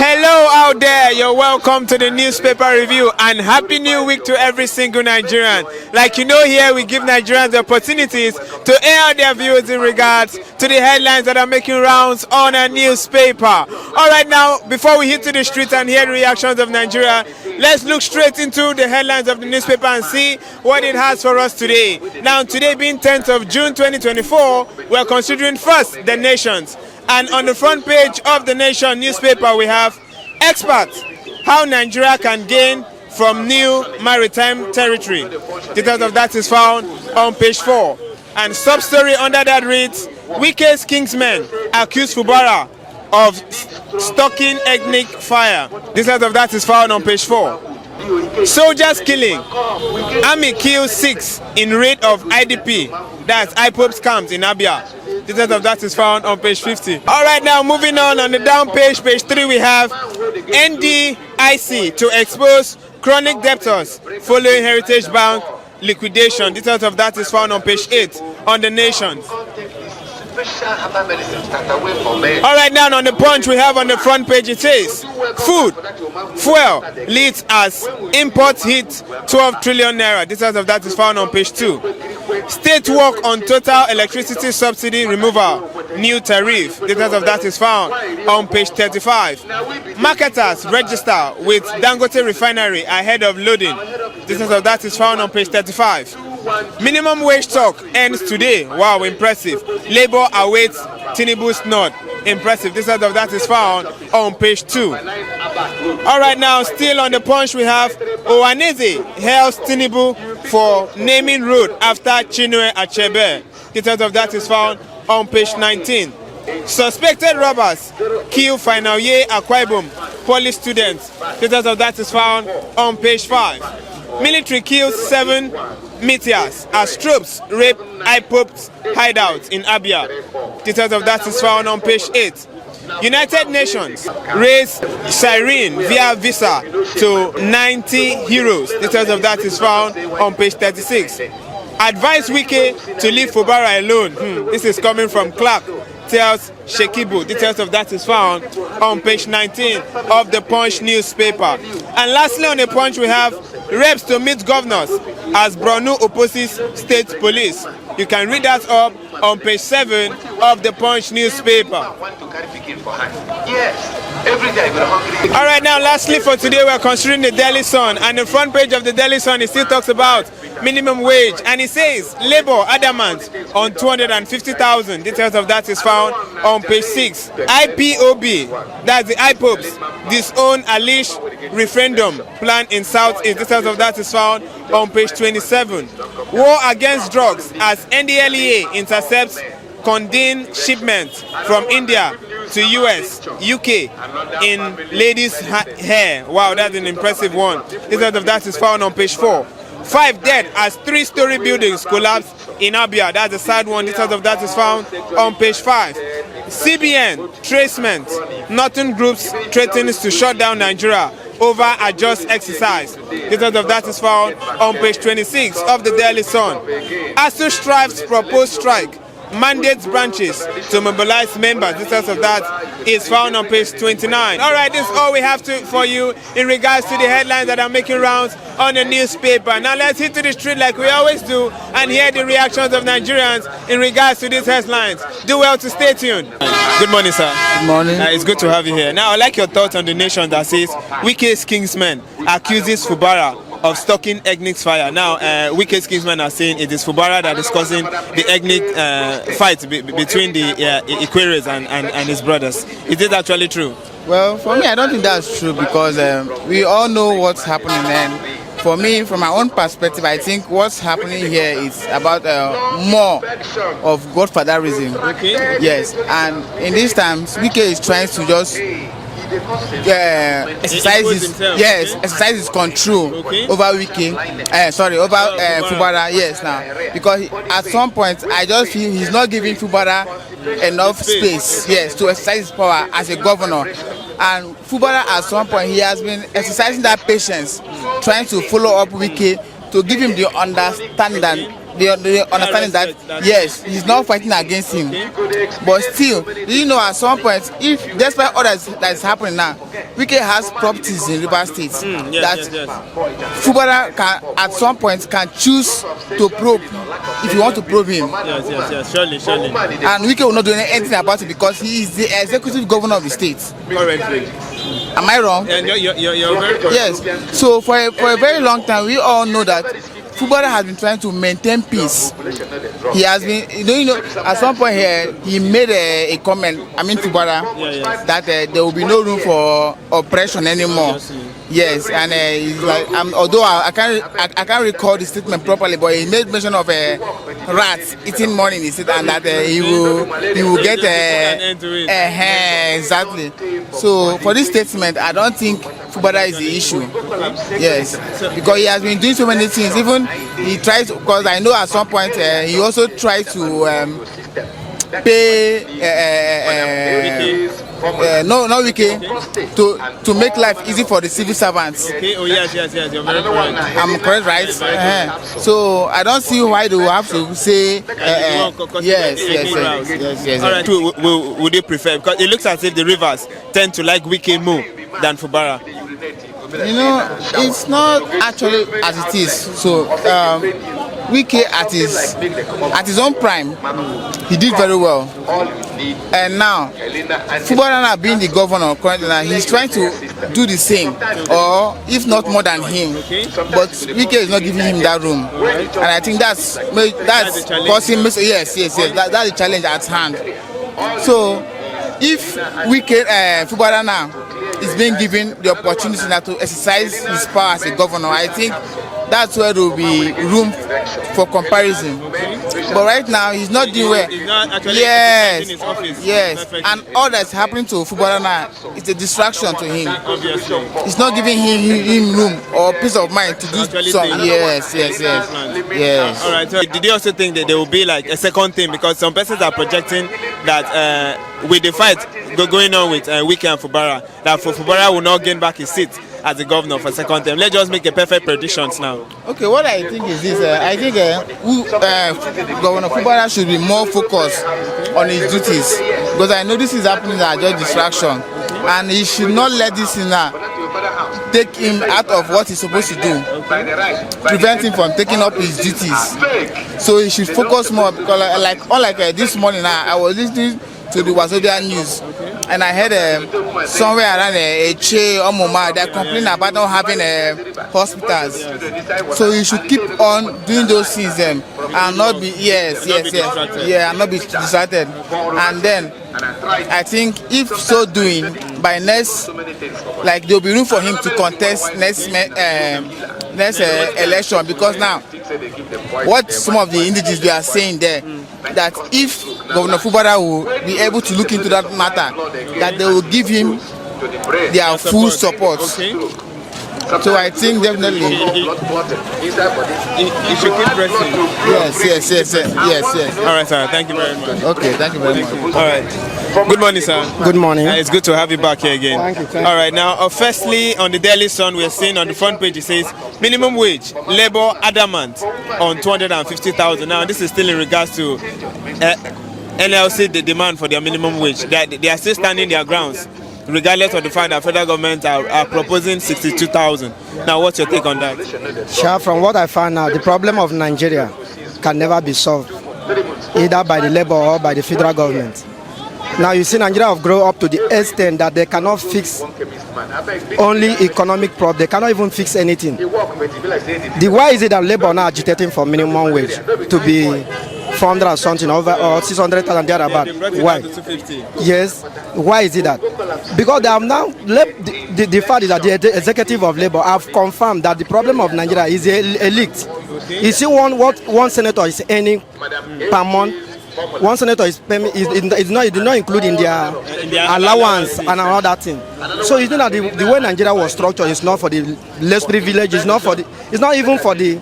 Hello out there, you're welcome to the newspaper review and happy new week to every single Nigerian. Like you know, here we give Nigerians the opportunities to air their views in regards to the headlines that are making rounds on a newspaper. Alright, now before we hit to the streets and hear the reactions of Nigeria, let's look straight into the headlines of the newspaper and see what it has for us today. Now today being 10th of June 2024, we're considering first the nations. And on the front page of the Nation newspaper, we have experts, how Nigeria can gain from new maritime territory. Details of that is found on page 4. And sub-story under that reads, Wike's Kingsmen accuse Fubara of stoking ethnic fire. Details of that is found on page 4. Soldiers killing. Army kills 6 in raid of IDP. That's IPOB's camps in Abia. Details of that is found on page 50. Alright, now moving on the down page, page 3, we have NDIC to expose chronic debtors following Heritage Bank liquidation. Details of that is found on page 8 on the Nation. Alright, now on the Punch we have on the front page, it says fuel leads as imports hit 12 trillion naira. Details of that is found on page 2. State work on total electricity subsidy removal, new tariff. Details of that is found on page 35. Marketers register with Dangote refinery ahead of loading. Details of that is found on page 35. Minimum wage talk ends today. Wow, impressive. Labour awaits Tinubu's nod. Impressive. Details of that is found on page 2. Alright, now still on the Punch we have Owaneze hails Tinubu for naming road after Chinwe Achebe. Details of that is found on page 19. Suspected robbers kill final year Akwa Ibom police students. Details of that is found on page 5. Military kills 7 meteors as troops rape IPOB's hideouts in Abia. Details of that is found on page 8. United Nations raise siren via visa to 90 heroes. Details of that is found on page 36. Advise Wike to leave Fubara alone. This is coming from Clark tells Shekibu. Details of that is found on page 19 of the Punch newspaper. And lastly on the Punch we have reps to meet governors as Borno opposes state police. You can read that up on page 7 of the Punch newspaper. Alright, now lastly for today we're considering the Daily Sun, and the front page of the Daily Sun it still talks about minimum wage, and it says Labour adamant on 250,000. Details of that is found on page 6. IPOB, that's the IPOBs, disown alleged referendum plan in Southeast. Details of that is found on page 27. War against drugs as NDLEA intercepts condemned shipments from India to US, UK in ladies' hair. Wow, that's an impressive one. Details of that is found on page 4. 5 dead as 3-story buildings collapse in Abia. That's the sad one. Details of that is found on page 5. CBN tracement. Northern groups threatens to shut down Nigeria over a just exercise. Details of that is found on page 26 of the Daily Sun. ASU strives proposed strike mandates branches to mobilize members. Details of that is found on page 29. Alright, this is all we have for you in regards to the headlines that are making rounds on the newspaper. Now let's hit to the street like we always do and hear the reactions of Nigerians in regards to these headlines. Do well to stay tuned. Good morning, sir. Good morning. It's good to have you here. Now I'd like your thoughts on the Nation that says Wike's Kingsmen accuses Fubara of stoking ethnic fire. Now, Wike's Kingsmen are saying it is Fubara that is causing the ethnic fight between the Aquarius and his brothers. Is it actually true? Well, for me, I don't think that's true because we all know what's happening. And for me, from my own perspective, I think what's happening here is about more of godfatherism. Okay. Yes, and in these times, Wike is trying to just exercise his control over Wike, over Fubara. Yes, now because at some point I just feel he's not giving Fubara enough space, yes, to exercise his power as a governor. And Fubara at some point he has been exercising that patience, trying to follow up Wike to give him the understanding that the understanding that yes, he's not fighting against him. But still, you know, at some point, if despite all that is happening now, Wike has properties in River State Fubara can at some point can choose to probe if you want to probe him. Yes, surely. And Wike will not do anything about it because he is the executive governor of the state. Currently. Am I wrong? And you're very correct. Yes. So for a very long time, we all know that Fubara has been trying to maintain peace. He has been, you know, at some point here, he made a comment, Fubara, that there will be no room for oppression anymore. Yes, and he's like, although I can't recall the statement properly, but he made mention of rats eating money in his state, and that he will get exactly. So for this statement, I don't think Fubara is the issue. Yes, because he has been doing so many things. Even he tries, because I know at some point he also tried to pay not Wike to make life easy for the civil servants. Okay. Oh yes, you're very correct. I'm correct, right? So I don't see why they will have to say yes. All right. Would you prefer? Because it looks as if the rivers tend to like Wike more than Fubara. You know, it's not actually as it is. So Wike at his own prime, he did very well. And now, Fubara now being the governor currently, now he's trying to do the same, or if not more than him. But Wike is not giving him that room, and I think that's causing yes. That's the challenge at hand. So, if Fubara now is being given the opportunity now to exercise his power as a governor, I think that's where there will be room for comparison. But right now, he's not doing well. He's not actually yes, his office. Yes, and all that's happening to Fubara now is a distraction to him. Obviously. It's not giving him room or peace of mind to do something. Yes. All right. So did you also think that there will be like a second thing? Because some persons are projecting that with the fight going on with Wike and Fubara, that Fubara will not gain back his seat as the governor for second term. Let's just make a perfect predictions now. Okay, what I think is this. I think Governor Fubara should be more focused on his duties, because I know this is happening as just distraction, and he should not let this take him out of what he's supposed to do, prevent him from taking up his duties. So he should focus more, because unlike this morning now, I was listening to the Wazobia news, and I heard somewhere around Eche or Moma, they're complaining about not having hospitals. So you should keep on doing those things and not be and not be distracted. And then I think if so doing, by next, like there'll be room for him to contest next election, because now what some of the indigenous they are saying there, that if Governor Fubara will be able to look into that matter, that they will give him their full support. So I think definitely he should keep pressing. Yes. All right, sir. Thank you very much. Okay, thank you very much. All right. Good morning, sir. Good morning. It's good to have you back here again. Thank you. All right, now, firstly, on the Daily Sun, we're seeing on the front page, it says minimum wage, labor adamant on 250,000. Now, this is still in regards to NLC, the demand for their minimum wage. They are still standing their grounds, regardless of the fact that federal government are proposing 62,000. Now, what's your take on that? Sure, from what I found out, the problem of Nigeria can never be solved, either by the labor or by the federal government. Now, you see, Nigeria have grown up to the extent that they cannot fix only economic problems. They cannot even fix anything. Why is it that labor now agitating for minimum wage to be 400 or something over, or 600,000 thereabout? Why? Yes. Why is it that? Because they have now the fact is that the executive of labor have confirmed that the problem of Nigeria is a elite. You see, what one senator is earning per month. One senator is not included in their allowance and all that thing. So you know that the way Nigeria was structured is not for the less privileged. It's not even for the.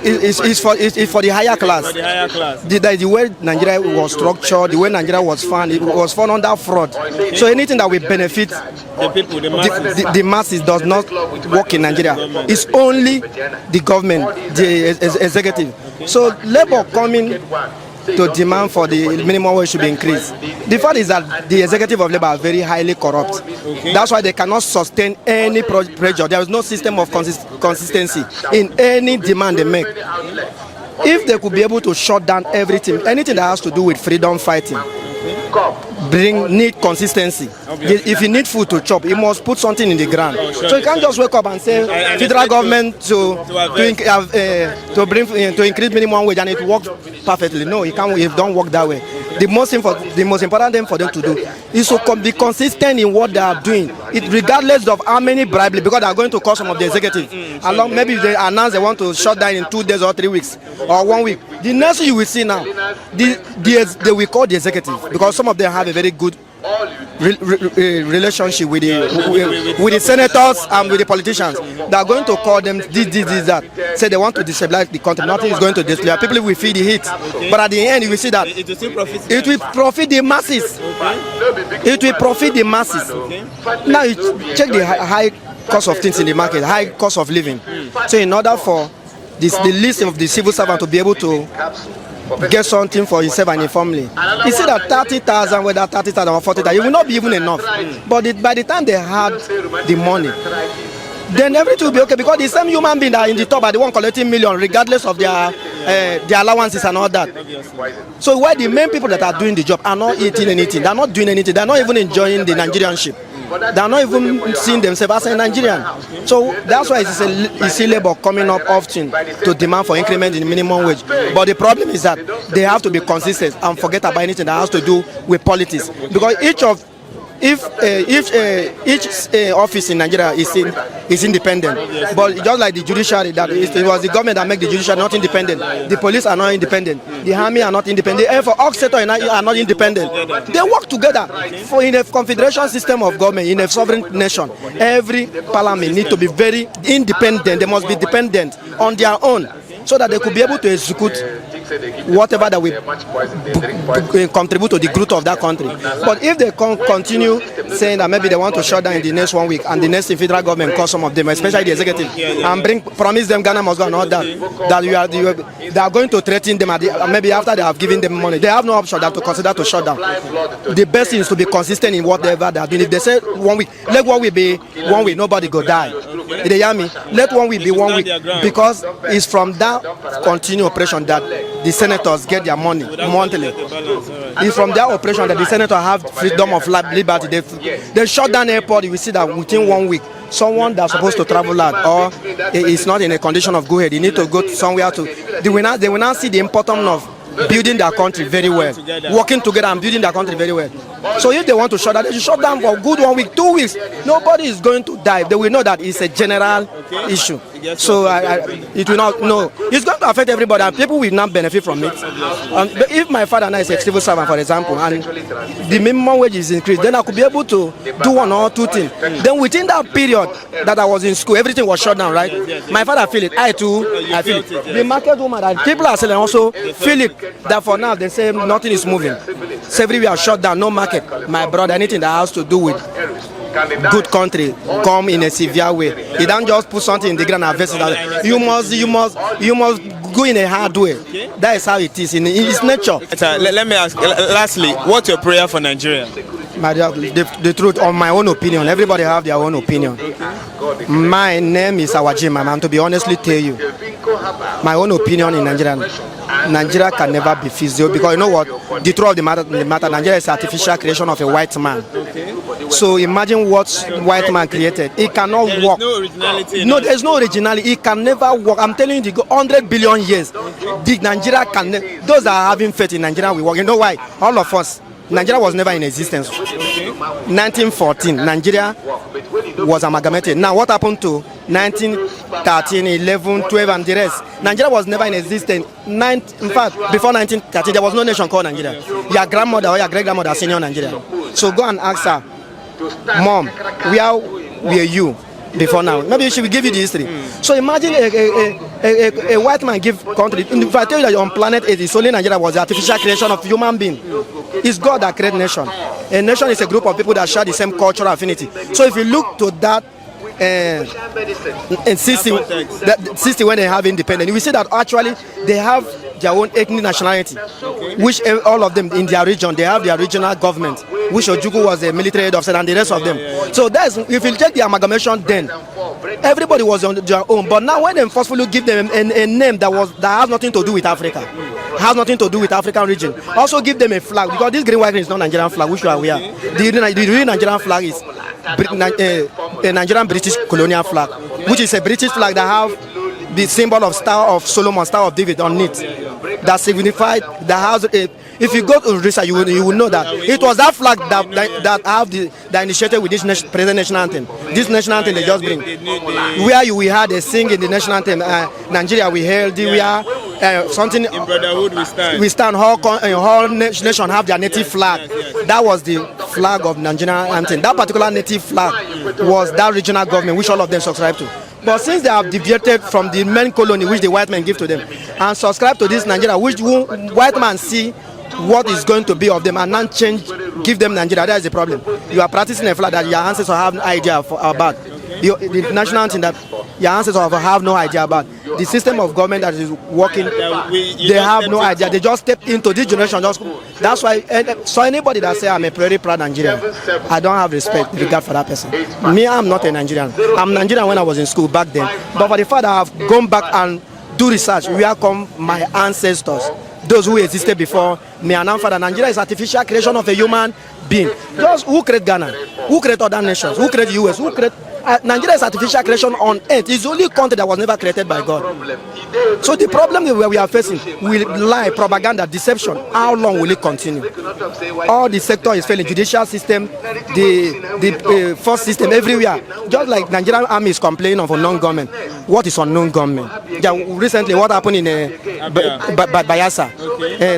It's for the higher class. The way Nigeria was structured, the way Nigeria was found, it was found under fraud. So anything that will benefit the people, the masses does not work in Nigeria. It's only the government, the executive. So labor coming to demand for the minimum wage should be increased. The fact is that the executive of labor are very highly corrupt. That's why they cannot sustain any pressure. There is no system of consistency in any demand they make. If they could be able to shut down everything, anything that has to do with freedom fighting, need consistency. If you need food to chop, you must put something in the ground. So you can't just wake up and say federal government to increase minimum wage and it works perfectly. No, it don't work that way. The most important thing for them to do is to be consistent in what they are doing, regardless of how many bribery, because they are going to call some of the executive. Along, maybe they announce they want to shut down in 2 days or 3 weeks or 1 week. The next thing you will see now, they will call the executive, because some of them have a very good relationship with the senators and with the politicians. They are going to call them this, that. Say they want to destabilize the country. Nothing is going to destabilize. People will feel the heat. But at the end, you will see that it will profit the masses. It will profit the masses. Now you check the high cost of things in the market, high cost of living. So in order for the list of the civil servant to be able to get something for himself and his family, you see that 30,000, whether 30,000 or 40,000, it will not be even enough. But by the time they had the money, then everything will be okay, because the same human being that are in the top are the one collecting millions, regardless of their allowances and all that. So why the main people that are doing the job are not eating anything, they are not doing anything, they are not even enjoying the Nigerianship. They are not even seeing themselves as a Nigerian. So that's why you see labor coming up often to demand for increment in the minimum wage. But the problem is that they have to be consistent and forget about anything that has to do with politics. Because each office in Nigeria is independent, but just like the judiciary, that it was the government that made the judiciary not independent. The police are not independent. The army are not independent. The Air Force sector are not independent. They work together. For in a confederation system of government, in a sovereign nation, every parliament needs to be very independent. They must be dependent on their own, so that they could be able to execute whatever that will contribute to the growth of that country. But if they continue saying that maybe they want to shut down in the next 1 week, and the next federal government call some of them, especially the executive, and promise them Ghana must go and all that, they are going to threaten them maybe after they have given them money. They have no option than to consider to shut down. The best thing is to be consistent in whatever they are doing. If they say 1 week, let 1 week be 1 week, nobody go die. They hear me? Let 1 week be 1 week, because it's from that continued operation that the senators get their money monthly. It's from their operation that the senators have freedom of liberty. They shut down the airport. You will see that within 1 week, someone that's supposed to travel out or is not in a condition of go ahead, they need to go somewhere to. They will now see the importance of building their country very well, working together and building their country very well. So if they want to shut down, they should shut down for a good 1 week, 2 weeks. Nobody is going to die. They will know that it's a general issue. So it will not. No, it's going to affect everybody, and people will not benefit from it. But if my father now is a civil servant, for example, and the minimum wage is increased, then I could be able to do 1 or 2 things. Then within that period that I was in school, everything was shut down, right? My father feel it. I too, I feel it. The market woman that people are selling also feel it. That for now they say nothing is moving. So everywhere are shut down, no market. My brother, anything that has to do with good country come in a severe way. You don't just put something in the ground and invest it. You must go in a hard way. That is how it is in its nature. Let me ask, lastly, what's your prayer for Nigeria? My dear, the truth, on my own opinion, everybody have their own opinion. My name is Awajima, and to be honestly tell you, my own opinion in Nigeria can never be feasible, because you know what? The truth of the matter, Nigeria is artificial creation of a white man. So imagine what white man created. It cannot work. No originality. No, there's no originality. It can never work. I'm telling you, 100 billion years. Nigeria can. Those that are having faith in Nigeria will work. You know why? All of us. Nigeria was never in existence. 1914, Nigeria was amalgamated. Now, what happened to 1913, 11, 12, and the rest? Nigeria was never in existence. In fact, before 1913, there was no nation called Nigeria. Your grandmother or your great-grandmother senior Nigeria. So go and ask her, Mom, where were you before now? Maybe she will give you the history. So imagine a white man give country. If I tell you that on planet Earth, it's only Nigeria was the artificial creation of human being. It's God that created nation. A nation is a group of people that share the same cultural affinity. So if you look to that in 60 when they have independence. We see that actually they have their own ethnic nationality, which all of them in their region, they have their regional government, which Ojukwu was a military head officer and the rest of them. So that's, if you check the amalgamation then, everybody was on their own. But now when they forcefully give them a name that has nothing to do with Africa, has nothing to do with African region, also give them a flag, because this green white green is not Nigerian flag, which we are aware. The real Nigerian flag is a Nigerian British colonial flag, which is a British flag that have the symbol of Star of Solomon, Star of David on it. That signified that has if you go to research, you will know that it was that flag that initiated with this present national anthem. This national anthem they just bring, where we had a sing in the national anthem. Nigeria we held, we are something in brotherhood we stand. We stand. Whole nation have their native flag. That was the flag of Nigerian anthem. That particular native flag was that regional government, which all of them subscribed to. But since they have deviated from the main colony which the white men give to them and subscribe to this Nigeria, which white man see what is going to be of them and not change, give them Nigeria, that is the problem. You are practicing a flag that your ancestors have no idea about. The national anthem that your ancestors have no idea about. The system of government that is working, they have no idea. They just step into this generation. That's why, so anybody that say I'm a very proud Nigerian, I don't have respect, regard for that person. Me, I'm not a Nigerian. I'm Nigerian when I was in school back then. But for the fact that I have gone back and do research, where come my ancestors, those who existed before me, and now father, Nigeria is artificial creation of a human being. Just who create Ghana? Who create other nations? Who create US? Who create Nigeria is artificial creation on earth. It's the only country that was never created by God. So the problem that we are facing will lie, propaganda, deception. How long will it continue? All the sector is failing. Judicial system, the force system, everywhere. Just like Nigerian army is complaining of unknown government. What is unknown government? Yeah, recently, what happened in Bayelsa?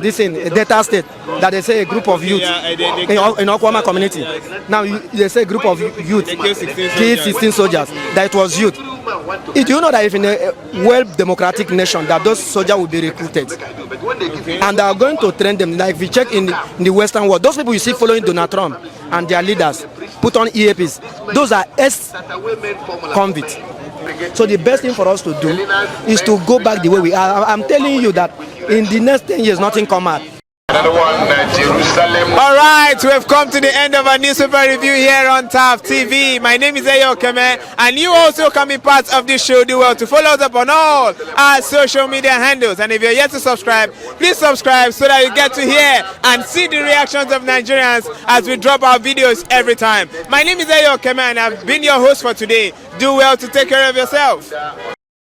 This in Delta State, that they say a group of youth in Okwama community. Now they say a group of youth killed 16 soldiers. That it was youth. Do you know that if in a well-democratic nation that those soldiers will be recruited and they are going to train them? Like if you check in the Western world, those people you see following Donald Trump and their leaders put on EAPs, those are ex-convicts. So the best thing for us to do is to go back the way we are. I'm telling you that in the next 10 years, nothing come out. All right, we have come to the end of our newspaper review here on TAF TV. My name is Ayo Keme, and you also can be part of this show. Do well to follow us up on all our social media handles. And if you're yet to subscribe, please subscribe so that you get to hear and see the reactions of Nigerians as we drop our videos every time. My name is Ayo Keme, and I've been your host for today. Do well to take care of yourself.